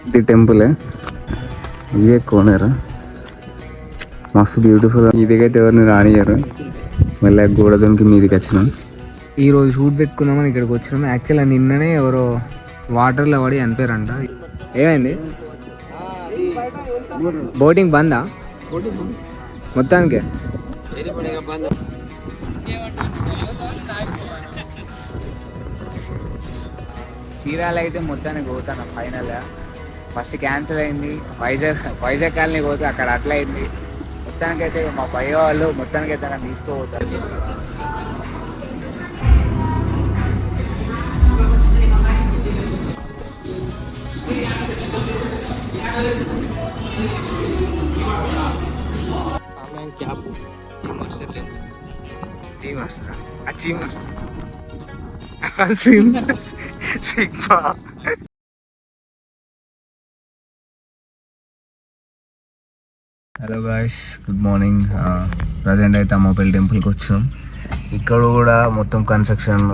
ఇది టెంపుల్, ఇదే కోనేరు, మస్తు బ్యూటిఫుల్. ఇదిగైతే ఎవరిని రానియరు, మళ్ళీ గోడ దొనికి మీదికి వచ్చినాం. ఈరోజు షూట్ పెట్టుకున్నామని ఇక్కడికి వచ్చినాం. యాక్చువల్గా నిన్ననే ఎవరో వాటర్లో పడి చనిపోయారంట. ఏమైంది? బోటింగ్ బందా మొత్తానికి? చీరాలు అయితే మొత్తానికి పోతాను ఫైనల్గా. ఫస్ట్ క్యాన్సిల్ అయింది. వైజాగ్ కాలనీ పోతే అక్కడ అట్లా అయింది. మొత్తానికి అయితే మా పై వాళ్ళు మొత్తానికి అయితే నన్ను తీసుకోపోతారు. Hello guys, good morning. Present అయితే అమ్మపల్లి టెంపుల్కి వచ్చాం. ఇక్కడ కూడా మొత్తం కన్స్ట్రక్షన్.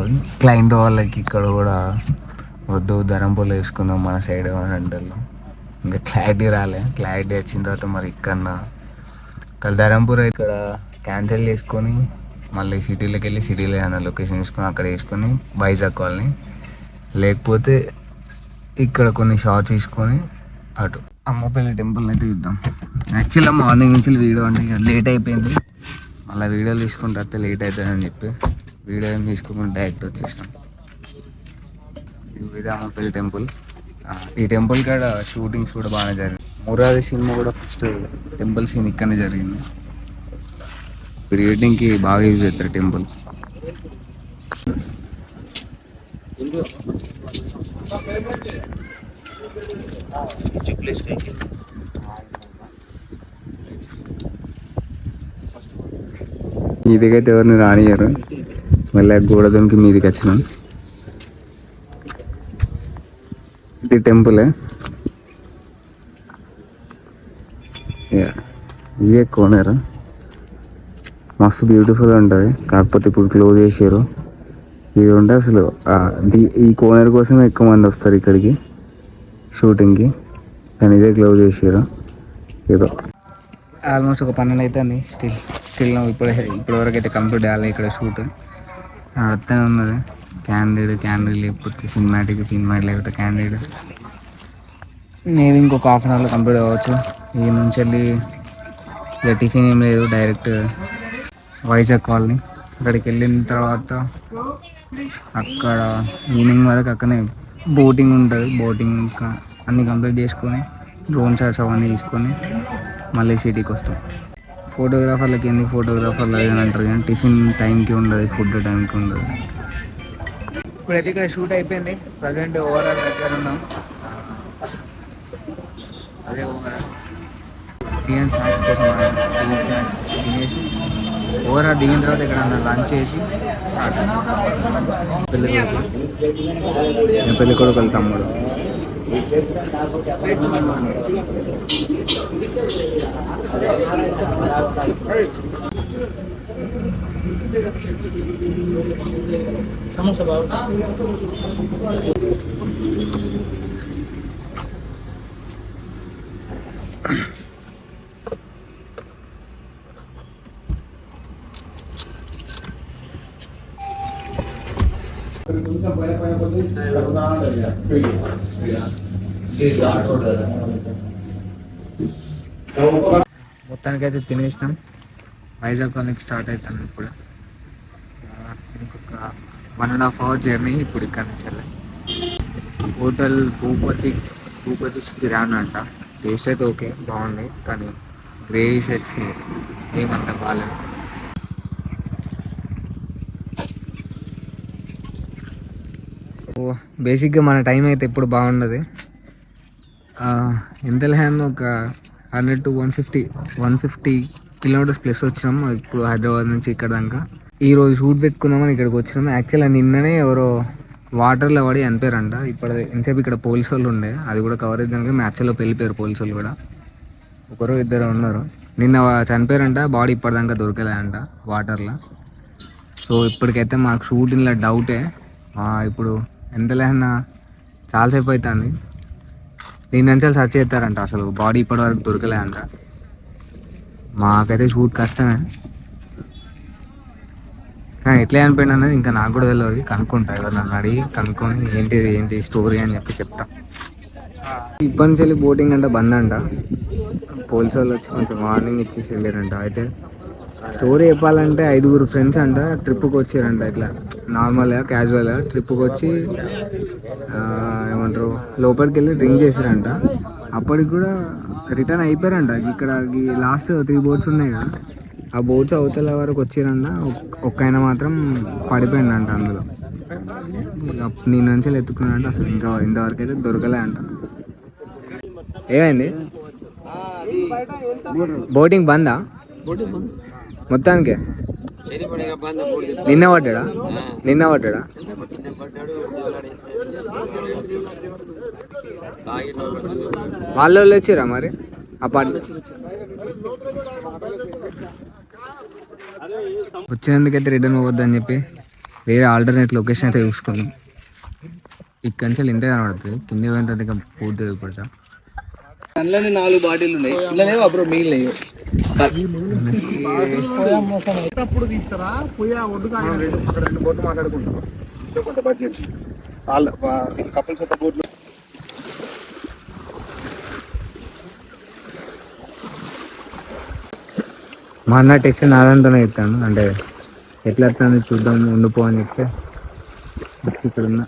క్లయింట్ వాళ్ళకి ఇక్కడ కూడా వద్దు ధరంపూర్లో వేసుకుందాం మన సైడ్ అని అంటారు. ఇంకా క్లారిటీ రాలే. క్లారిటీ వచ్చిన తర్వాత మరి ఇక్కడ ధరంపూర్ ఇక్కడ క్యాన్సిల్ చేసుకొని మళ్ళీ సిటీలోకి వెళ్ళి సిటీలో ఏమైనా లొకేషన్ తీసుకొని అక్కడ వేసుకొని వైజాగ్ కాలనీ, లేకపోతే ఇక్కడ కొన్ని షార్ట్స్ తీసుకొని అటు అమ్మపల్లి టెంపుల్ని అయితే చూద్దాం. యాక్చువల్గా మార్నింగ్ నుంచి వీడియో అంటే లేట్ అయిపోయింది. మళ్ళీ వీడియోలు తీసుకుంటే అయితే లేట్ అవుతుందని చెప్పి వీడియో ఏం తీసుకోకుండా డైరెక్ట్ వచ్చేసినాం. ఇది అమ్మపల్లి టెంపుల్. ఈ టెంపుల్ కాడ షూటింగ్స్ కూడా బాగానే జరిగింది. మురారి సినిమా కూడా ఫస్ట్ టెంపుల్ సీన్ ఇక్కడనే జరిగింది. క్రియేటింగ్కి బాగా యూజ్ అవుతారు టెంపుల్. మీదికైతే ఎవరిని రానియరు, మళ్ళీ గోడ దొనికి మీదికి వచ్చినాం. ఇది టెంపుల్, ఇదే కోనేరు, మస్తు బ్యూటిఫుల్ ఉంటుంది. కాకపోతే ఇప్పుడు క్లోజ్ చేసారు. ఇది ఉంటే అసలు ఈ కోనేరు కోసం ఎక్కువ మంది వస్తారు ఇక్కడికి షూటింగ్కి, కానీ ఇదే క్లోజ్ చేసారు. ఏదో ఆల్మోస్ట్ ఒక 12 అవుతుంది. స్టిల్ ఇప్పటివరకు అయితే కంప్లీట్ అవ్వాలి ఇక్కడ షూట్. అర్థం ఉన్నది క్యాండిడ్ లేకపోతే సినిమాటిక్ లేకపోతే క్యాండిడ్. నేను ఇంకొక హాఫ్ అన్ అవర్లో కంప్లీట్ అవ్వచ్చు. ఈ నుంచి వెళ్ళి ఇక టిఫిన్ ఏం లేదు, డైరెక్ట్ వైజాగ్ కాలనీ. అక్కడికి వెళ్ళిన తర్వాత అక్కడ ఈవినింగ్ వరకు అక్కడనే బోటింగ్ ఉంటుంది. బోటింగ్ అన్నీ కంప్లీట్ చేసుకొని డ్రోన్ షాట్స్ అవన్నీ తీసుకొని మళ్ళీ సిటీకి వస్తాం. ఫోటోగ్రాఫర్లకి ఏంది, ఫోటోగ్రాఫర్లు అని అంటారు కానీ టిఫిన్ టైంకి ఉండదు, ఫుడ్ టైంకి ఉండదు. ఇప్పుడైతే ఇక్కడ షూట్ అయిపోయింది. ప్రజెంట్ ఓవరాల్ దగ్గర ఉన్నాం. అదే ఓవరాల్ టీఎన్ స్నాక్స్ కోసం టీఎన్ స్నాక్స్ తినేసి ఓవరాల్ దిగిన తర్వాత ఇక్కడ లంచ్ చేసి స్టార్ట్ అయ్యాం. పెళ్ళి కొడుకు తమ్ముడు. సమోసా బాగా మొత్తానికైతే తినేసినాం. వైజాగ్ కాలనీకి స్టార్ట్ అవుతాను ఇప్పుడు. ఇంకొక 1.5 hour జర్నీ ఇప్పుడు ఇక్కడ నుంచి. హోటల్ భూపతి కిరాణా అంట. టేస్ట్ అయితే ఓకే, బాగుంది, కానీ గ్రేవీస్ అయితే ఏమంత బాగాలేదు. బేసిక్గా మన టైం అయితే ఎప్పుడు బాగుండదు. ఎంత లేదన్నా ఒక 100 to 150 కిలోమీటర్స్ ప్లస్ వచ్చినాం ఇప్పుడు హైదరాబాద్ నుంచి ఇక్కడ దాకా. ఈరోజు షూట్ పెట్టుకున్నామని ఇక్కడికి వచ్చినాం. యాక్చువల్గా నిన్ననే ఎవరో వాటర్లో పడి చనిపోయారంట. ఎంతసేపు ఇక్కడ పోలీసు వాళ్ళు ఉండే, అది కూడా కవర్ అయ్యాక మ్యాచ్లో వెళ్ళిపోయారు పోలీసు వాళ్ళు కూడా. ఒకరు ఇద్దరు ఉన్నారు. నిన్న చనిపోయారంట, బాడీ ఇప్పటిదాకా దొరకలేదంట వాటర్లో. సో ఇప్పటికైతే మాకు షూటింగ్లో డౌటే. ఇప్పుడు ఎంత లేదన్నా చాలాసేపు అవుతుంది. దీని నుంచి సర్చ్ చేస్తారంట, అసలు బాడీ ఇప్పటి వరకు దొరకలే అంట. మాకైతే షూట్ కష్టమే, కానీ ఎట్లా చనిపోయినా అనేది ఇంకా నాకు కూడా తెలియదు. కనుక్కుంటా, ఎవరు నన్ను అడిగి కనుక్కొని ఏంటి స్టోరీ అని చెప్పి చెప్తా. ఇప్పటి నుంచి వెళ్ళి బోటింగ్ అంటే బంద్ అంట. పోలీసు వాళ్ళు వచ్చి కొంచెం వార్నింగ్ ఇచ్చేసి వెళ్ళారంట. అయితే స్టోరీ చెప్పాలంటే 5 ఫ్రెండ్స్ అంట ట్రిప్కి వచ్చారంట, ఇట్లా నార్మల్గా క్యాజువల్గా ట్రిప్కి వచ్చి ఏమంటారు లోపలికి వెళ్ళి డ్రింక్ చేశారంట. అప్పటికి కూడా రిటర్న్ అయిపోయారంట. ఇక్కడ లాస్ట్ 3 బోట్స్ ఉన్నాయి కదా, ఆ బోట్స్ అవతల వరకు వచ్చారంట. ఒక్క ఆయన మాత్రం పడిపోయిందంట అందులో. నేను నుంచి ఎత్తుకున్నానంట, అసలు ఇంకా ఇంతవరకు అయితే దొరకలే అంట. ఏమైంది? బోటింగ్ బందా మొత్తానికి? నిన్న పడ్డా వాళ్ళు వచ్చిరా మరి వచ్చినందుకైతే రిటర్న్ పోవద్దని చెప్పి వేరే ఆల్టర్నేట్ లొకేషన్ అయితే చూసుకున్నాం. ఇక్కడి నుంచి ఇంతే కనబడుతుంది, కింద పోయిన తర్వాత ఇంకా పూర్తి అయిపోతా. అందులోనే 4 బాటిల్ ఉన్నాయి, ఇలా అప్పుడు మిగిలినవి. మా అన్న టెస్ట్ నాదంతానే ఇస్తాను, అంటే ఎట్లా వస్తుంది చూద్దాం ఉండిపో అని చెప్తే వచ్చి ఇక్కడ ఉన్నా.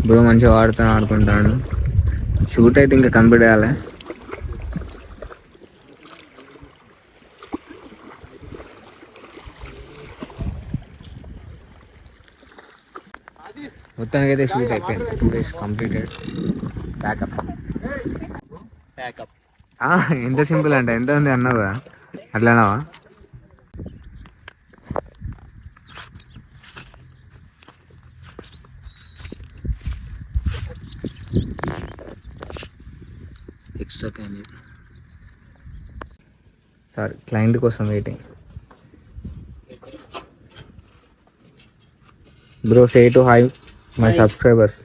బ్రో మంచిగా ఆడుకుంటాడు. షూట్ అయితే ఇంకా కంప్లీట్ అయ్యాలి. మొత్తానికి అయితే షూట్ అయిపోయింది. 2 days కంప్లీటెడ్. ప్యాకప్. ఎంత సింపుల్ అంటే ఎంత ఉంది అన్నావు కదా, అట్లానావా? ఎక్స్ట్రా క్యాండిడేట్ సారీ, క్లయింట్ కోసం waiting. Bro say to hi my subscribers.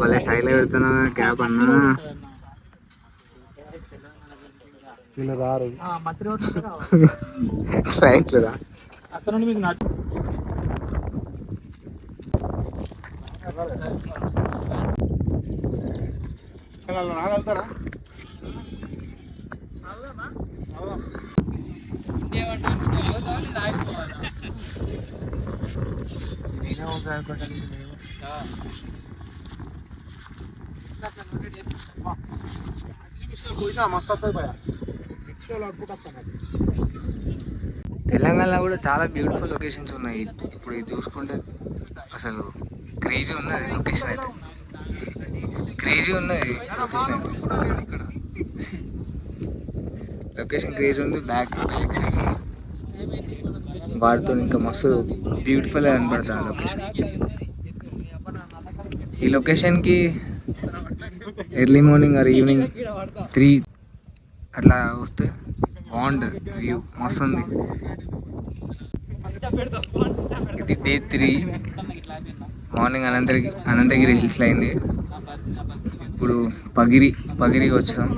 భలే స్టైల్ పెడుతున్నా క్యాప్ అన్నా. రైట్లేదా అక్కడ నుండి మీకు నాటు రాగలుగుతారా? తెలంగాణలో కూడా చాలా బ్యూటిఫుల్ లొకేషన్స్ ఉన్నాయి. ఇప్పుడు ఇది చూసుకుంటే అసలు క్రేజీ ఉన్నది లొకేషన్ అయితే, క్రేజీ ఉన్నది లొకేషన్ అయితే. లొకేషన్ క్రేజీ ఉంది. బ్యాక్ సైడ్ వాడుతో ఇంకా మస్తు బ్యూటిఫుల్ కనపడుతుంది లొకేషన్. ఈ లొకేషన్కి ఎర్లీ మార్నింగ్ ఆర్ ఈవినింగ్ 3 అట్లా వస్తే బాగుంటుంది, వ్యూ మస్తు ఉంది. ఇది డే 3 మార్నింగ్ అనంతగిరి హిల్స్లో అయింది. ఇప్పుడు పగిరికి వచ్చినాం.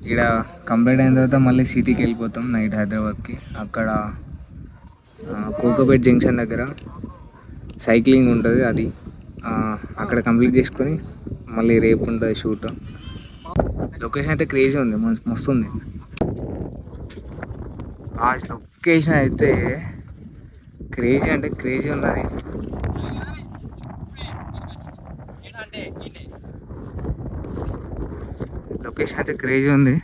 ఇక్కడ కంప్లీట్ అయిన తర్వాత మళ్ళీ సిటీకి వెళ్ళిపోతాం నైట్ హైదరాబాద్కి. అక్కడ కోకోపేట్ జంక్షన్ దగ్గర సైక్లింగ్ ఉంటుంది, అది అక్కడ కంప్లీట్ చేసుకొని మళ్ళీ రేపు ఉంటుంది షూట్. లొకేషన్ అయితే క్రేజీ ఉంది, మస్తు ఉంది. ఆ లొకేషన్ అయితే క్రేజీ అంటే క్రేజీ ఉన్నది. లొకేషన్ అయితే క్రేజీ ఉంది,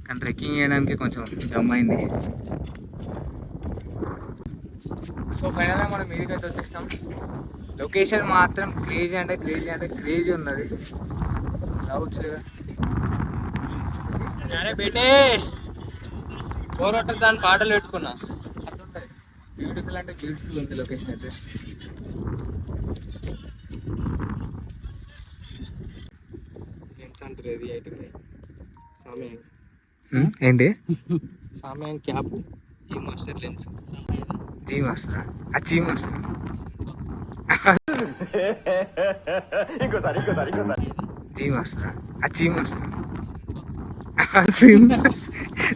కానీ ట్రెక్కింగ్ చేయడానికి కొంచెం దమ్ అయింది. సో ఫైనల్గా మనం మీదికి అయితే వచ్చేస్తాం. లొకేషన్ మాత్రం క్రేజీ అంటే క్రేజీ ఉన్నది. క్లౌడ్స్ అరే బేటే పోరాటం దాని పాటలు పెట్టుకున్నా. బ్యూటిఫుల్ అంటే బ్యూటిఫుల్ ఉంది లొకేషన్ అయితే. అంటారు ఇది 85 సామ్యాంగ్ ఏంటి Samyang cap G Master lens. G Master G Master G Master G Master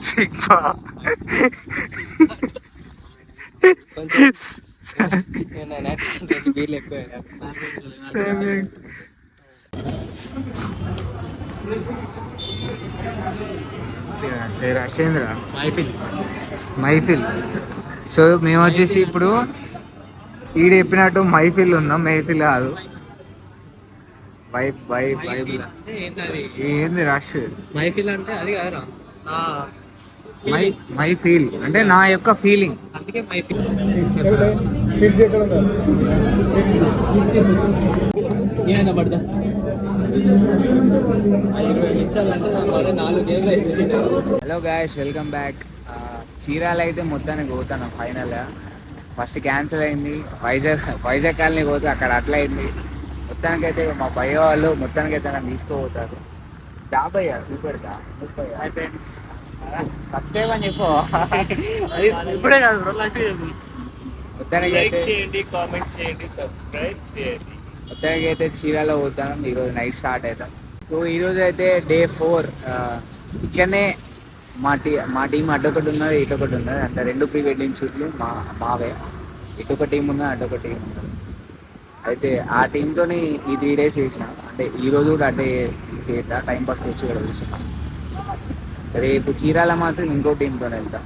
Sigma వీళ్ళు ఎక్కువ రాజేంద్ర మైఫిల్. మైఫిల్. సో మేము వచ్చేసి ఇప్పుడు ఈడ చెప్పినట్టు మైఫిల్ ఉన్నాం, మైఫిల్ కాదు వైబ్ వైబ్ వైబ్. అంటే ఏంటది ఏంది రష్? మైఫిల్ అంటే అది కాదురా మై మై ఫీల్ అంటే నా యొక్క ఫీలింగ్. అందుకే మైఫిల్. ఏమైనా పడదా 20 నిమిషాలు అంటే నాకు 4 గేమ్లు అయిపోయింది. Hello guys, welcome back. చీరాలు అయితే మొత్తానికి పోతాను ఫైనల్గా. ఫస్ట్ క్యాన్సిల్ అయింది. వైజాగ్ కాలనీ పోతే అక్కడ అట్లా అయింది. మొత్తానికైతే మా భయ్య వాళ్ళు మొత్తానికైతే నన్ను తీసుకోపోతారు. డాబయ్యా చూపెడతా ఫ్రెండ్స్, సబ్స్క్రైబ్ అని చెప్పు. ఇప్పుడే కాదు మొత్తానికి చేయండి, కామెంట్ చేయండి, సబ్స్క్రైబ్ చేయండి. మొత్తానికి అయితే చీరాలో పోతాను. ఈరోజు నైట్ స్టార్ట్ అవుతాం. సో ఈరోజు అయితే డే 4. ఇక్కడనే మా టీం అటొకటి ఉన్నది, ఇటొకటి ఉన్నది. అంటే 2 ప్రీ వెడ్డింగ్ షూట్లు మావే. ఇటొక టీం ఉన్నది, అటొక టీం ఉన్నది. అయితే ఆ టీంతో ఈ 3 days చేసిన. అంటే ఈరోజు కూడా అంటే చేత టైంపాస్కి వచ్చి ఇక్కడ చూస్తున్నాం. రేపు చీరాల మాత్రం ఇంకో టీంతో వెళ్తాం.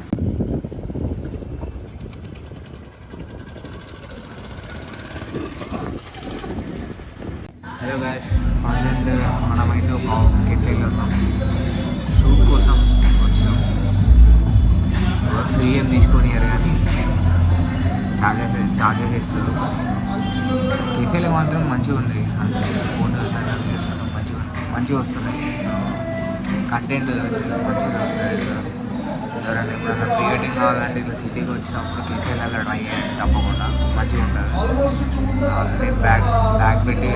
హలో గాయస్, ప్రజెంట్ మనమైతే ఒక కెఫేలో ఉన్నాం. షూట్ కోసం వచ్చినాం. ఫ్రీ ఏం తీసుకొని కానీ ఛార్జెస్ ఇస్తారు. కెఫేలో మాత్రం మంచిగా ఉంది. అంటే ఫోటోస్ మంచిగా వస్తున్నాయి. కంటెంట్ మంచిగా దొరుకుతుంది. ఎవరైనా ఎప్పుడైనా ప్రీ వెడ్డింగ్ కావాలంటే ఇట్లా సిటీకి వచ్చినప్పుడు కెఫేలలో ట్రై చేయండి, తప్పకుండా మంచిగా ఉంటుంది. నేను బ్యాగ్ పెట్టి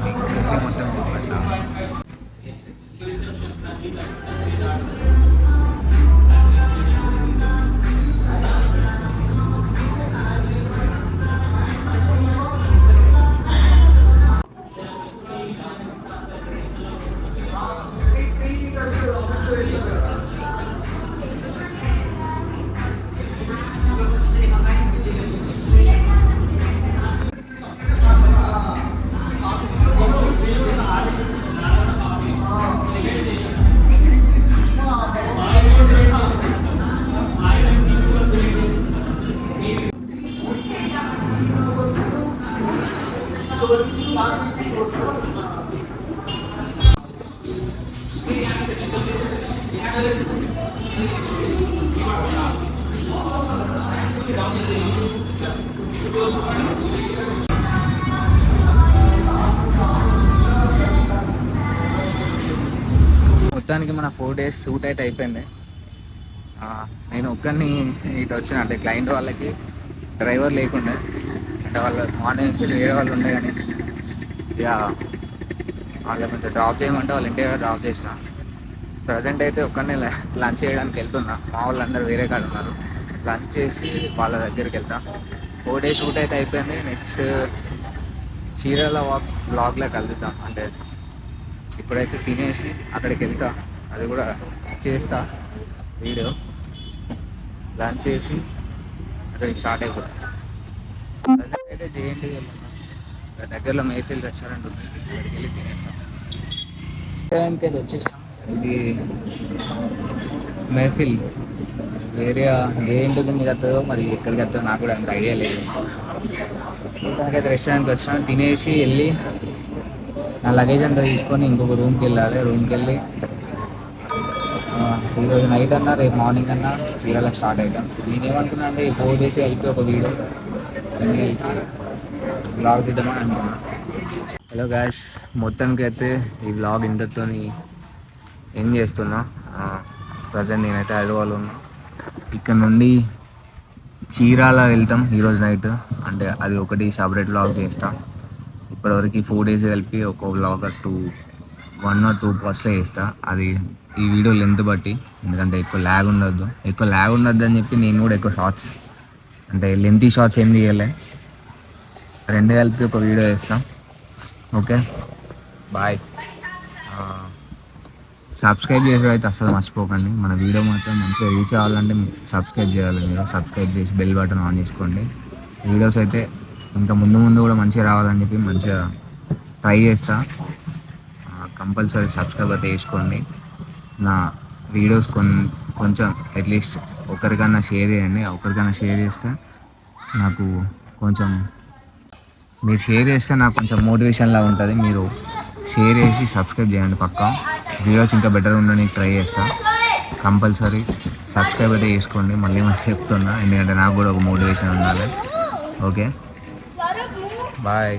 మీకు కెఫే మొత్తం చూపెడతాను. మొత్తానికి మన 4 days షూట్ అయితే అయిపోయింది. నేను ఒక్కరిని ఇటు వచ్చిన. అంటే క్లయింట్ వాళ్ళకి డ్రైవర్ లేకుండా, అంటే వాళ్ళ మార్నింగ్ నుంచి వేరే వాళ్ళు ఉండే కానీ ఇక వాళ్ళ కొంచెం డ్రాప్ చేయమంటే వాళ్ళ ఇంటి దగ్గర డ్రాప్ చేసిన. ప్రజెంట్ అయితే ఒక్కరిని లంచ్ చేయడానికి వెళ్తున్నా. మా వాళ్ళందరూ వేరే కాడ ఉన్నారు. లంచ్ చేసి వాళ్ళ దగ్గరికి వెళ్తా. 4 days షూట్ అయితే అయిపోయింది. నెక్స్ట్ చీరాల బ్లాగ్లో కలుద్దాం. అంటే ఇప్పుడైతే తినేసి అక్కడికి వెళ్తా, అది కూడా చేస్తా వీడియో. లంచ్ చేసి అక్కడికి స్టార్ట్ అయిపోతా. అయితే జేఎన్టీ వెళ్తున్నా. దగ్గరలో మైఫిల్ రెస్టారెంట్ ఉంది, అక్కడికి వెళ్ళి తినేస్తాం. టైంకి అయితే వచ్చేస్తాం. ఇది మైఫిల్ ఏరియా జేఎన్టీ కిందకి వస్తుందో మరి ఎక్కడికి వస్తుందో నాకు కూడా అంత ఐడియా లేదు. మొత్తానికైతే రెస్టారెంట్కి వచ్చినా. తినేసి వెళ్ళి నా లగేజ్ అంతా తీసుకొని ఇంకొక రూమ్కి వెళ్ళాలి. రూమ్కి వెళ్ళి ఈరోజు నైట్ అన్నా రేపు మార్నింగ్ అన్నా చీరాలకు స్టార్ట్ అవుతాం. నేనేమనుకున్నా అంటే ఈ 4 days అయిపోయి ఒక వీడియో బ్లాగ్ తీద్దామని అనుకున్నా. హలో గాయస్, మొత్తానికి అయితే ఈ బ్లాగ్ ఇంతతో ఏం చేస్తున్నా. ప్రజెంట్ నేనైతే హైదరాబాద్లో ఉన్నా. ఇక్కడ నుండి చీరాల వెళ్తాం ఈరోజు నైట్. అంటే అది ఒకటి సపరేట్ బ్లాగ్ చేస్తా. ఇప్పటివరకు 4 days కలిపి ఒక బ్లాగ్ 1 or 2 partsలో చేస్తా. అది ఈ వీడియో లెంత్ బట్టి, ఎందుకంటే ఎక్కువ ల్యాగ్ ఉండొద్దు అని చెప్పి నేను కూడా ఎక్కువ షార్ట్స్ అంటే లెంతీ షార్ట్స్ ఏం తీయలే. 2 కలిపి ఒక వీడియో చేస్తాం. Okay bye. సబ్స్క్రైబ్ చేసి అయితే అసలు మర్చిపోకండి. మన వీడియో మాత్రం మంచిగా రీచ్ అవ్వాలంటే సబ్స్క్రైబ్ చేయాలి. మీరు సబ్స్క్రైబ్ చేసి బెల్ బటన్ ఆన్ చేసుకోండి. వీడియోస్ అయితే ఇంకా ముందు కూడా మంచిగా రావాలని చెప్పి మంచిగా ట్రై చేస్తా. కంపల్సరీ సబ్స్క్రైబ్ అయితే చేసుకోండి. నా వీడియోస్ కొంచెం అట్లీస్ట్ ఒకరికన్నా షేర్ చేయండి. ఒకరికన్నా షేర్ చేస్తే నాకు కొంచెం, మీరు షేర్ చేస్తే నాకు కొంచెం మోటివేషన్లా ఉంటుంది. మీరు షేర్ చేసి సబ్స్క్రైబ్ చేయండి. పక్కా వీడియోస్ ఇంకా బెటర్ ఉండడానికి ట్రై చేస్తా. కంపల్సరీ సబ్స్క్రైబ్ అయితే చేసుకోండి. మళ్ళీ చెప్తున్నా, ఎందుకంటే నాకు కూడా ఒక మోటివేషన్ ఉండాలి. Okay bye.